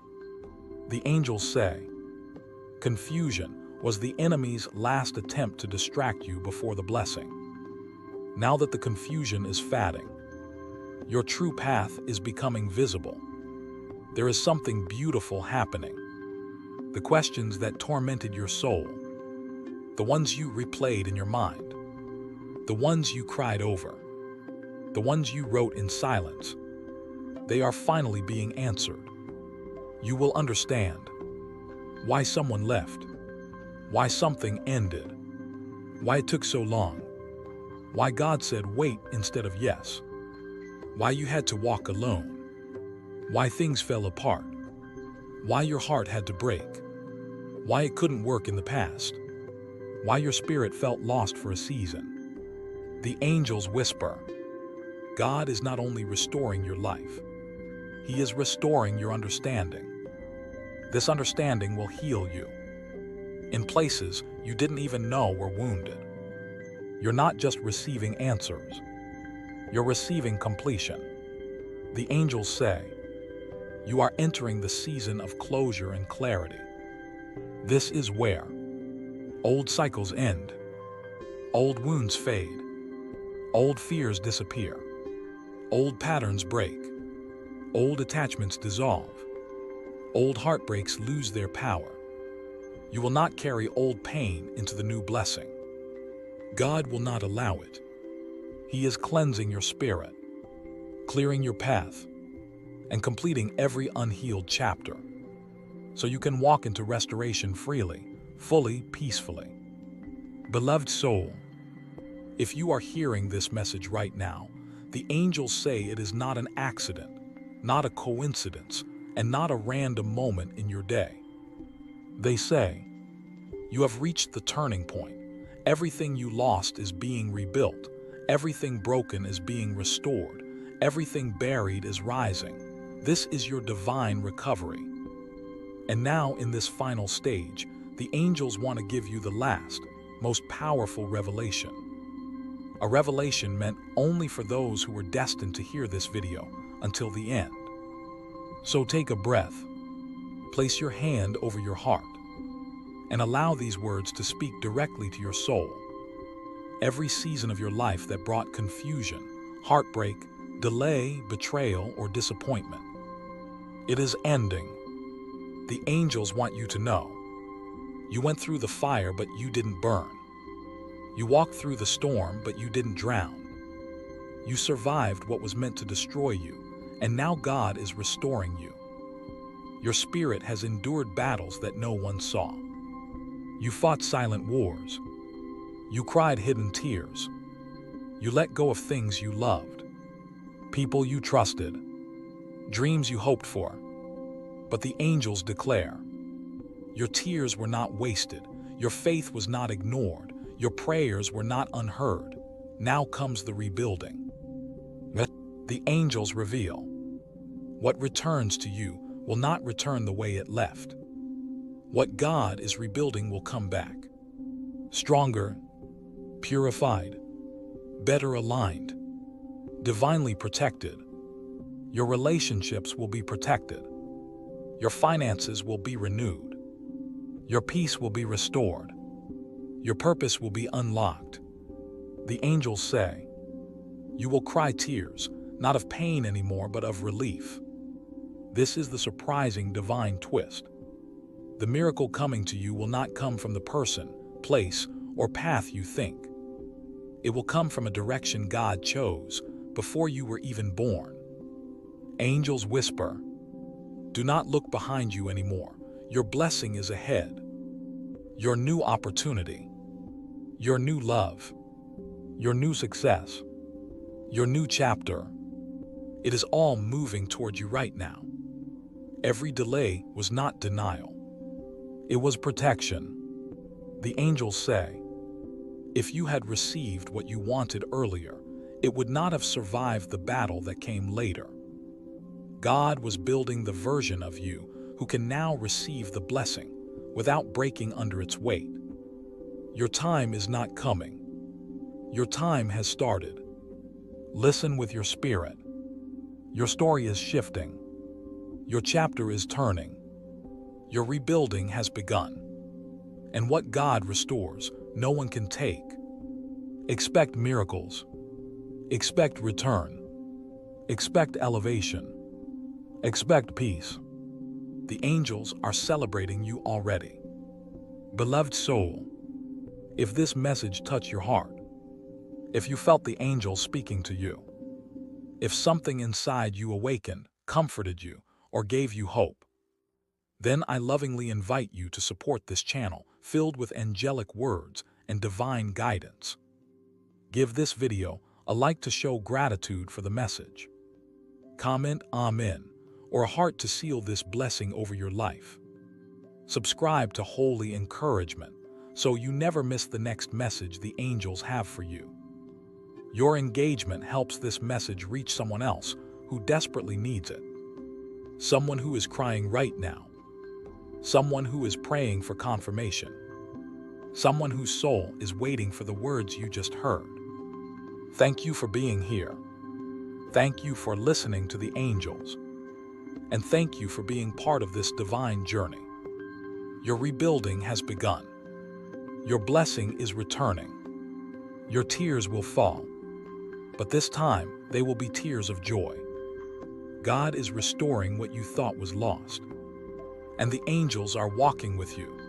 [SPEAKER 2] The angels say, confusion was the enemy's last attempt to distract you before the blessing. Now that the confusion is fading, your true path is becoming visible. There is something beautiful happening. The questions that tormented your soul, the ones you replayed in your mind, the ones you cried over, the ones you wrote in silence, they are finally being answered. You will understand why someone left, why something ended, why it took so long, why God said wait instead of yes, why you had to walk alone, why things fell apart, why your heart had to break, why it couldn't work in the past, why your spirit felt lost for a season. The angels whisper, God is not only restoring your life, He is restoring your understanding. This understanding will heal you in places you didn't even know were wounded. You're not just receiving answers, you're receiving completion. The angels say, you are entering the season of closure and clarity. This is where old cycles end, old wounds fade, old fears disappear, old patterns break, old attachments dissolve, old heartbreaks lose their power. You will not carry old pain into the new blessing. God will not allow it. He is cleansing your spirit, clearing your path, and completing every unhealed chapter, so you can walk into restoration freely, fully, peacefully. Beloved soul, if you are hearing this message right now, the angels say it is not an accident, not a coincidence, and not a random moment in your day. They say, you have reached the turning point. Everything you lost is being rebuilt. Everything broken is being restored. Everything buried is rising. This is your divine recovery. And now, in this final stage, the angels want to give you the last, most powerful revelation. A revelation meant only for those who were destined to hear this video until the end. So take a breath, place your hand over your heart, and allow these words to speak directly to your soul. Every season of your life that brought confusion, heartbreak, delay, betrayal, or disappointment, it is ending. The angels want you to know. You went through the fire, but you didn't burn. You walked through the storm, but you didn't drown. You survived what was meant to destroy you, and now God is restoring you. Your spirit has endured battles that no one saw. You fought silent wars. You cried hidden tears. You let go of things you loved, people you trusted, dreams you hoped for. But the angels declare, your tears were not wasted, your faith was not ignored, your prayers were not unheard. Now comes the rebuilding. The angels reveal, what returns to you will not return the way it left. What God is rebuilding will come back, stronger, purified, better aligned, divinely protected. Your relationships will be protected. Your finances will be renewed. Your peace will be restored. Your purpose will be unlocked. The angels say, you will cry tears, not of pain anymore, but of relief. This is the surprising divine twist. The miracle coming to you will not come from the person, place, or path you think. It will come from a direction God chose before you were even born. Angels whisper, do not look behind you anymore. Your blessing is ahead. Your new opportunity, your new love, your new success, your new chapter. It is all moving toward you right now. Every delay was not denial. It was protection. The angels say, if you had received what you wanted earlier, it would not have survived the battle that came later. God was building the version of you who can now receive the blessing without breaking under its weight. Your time is not coming. Your time has started. Listen with your spirit. Your story is shifting. Your chapter is turning. Your rebuilding has begun. And what God restores, no one can take. Expect miracles, Expect return. Expect elevation. Expect peace. The angels are celebrating you already. Beloved soul, if this message touched your heart, if you felt the angels speaking to you, if something inside you awakened, comforted you, or gave you hope, then I lovingly invite you to support this channel filled with angelic words and divine guidance. Give this video a like to show gratitude for the message. Comment Amen or a heart to seal this blessing over your life. Subscribe to Holy Encouragement so you never miss the next message the angels have for you. Your engagement helps this message reach someone else who desperately needs it. Someone who is crying right now. Someone who is praying for confirmation. Someone whose soul is waiting for the words you just heard. Thank you for being here. Thank you for listening to the angels. And thank you for being part of this divine journey. Your rebuilding has begun. Your blessing is returning. Your tears will fall, but this time they will be tears of joy. God is restoring what you thought was lost, and the angels are walking with you.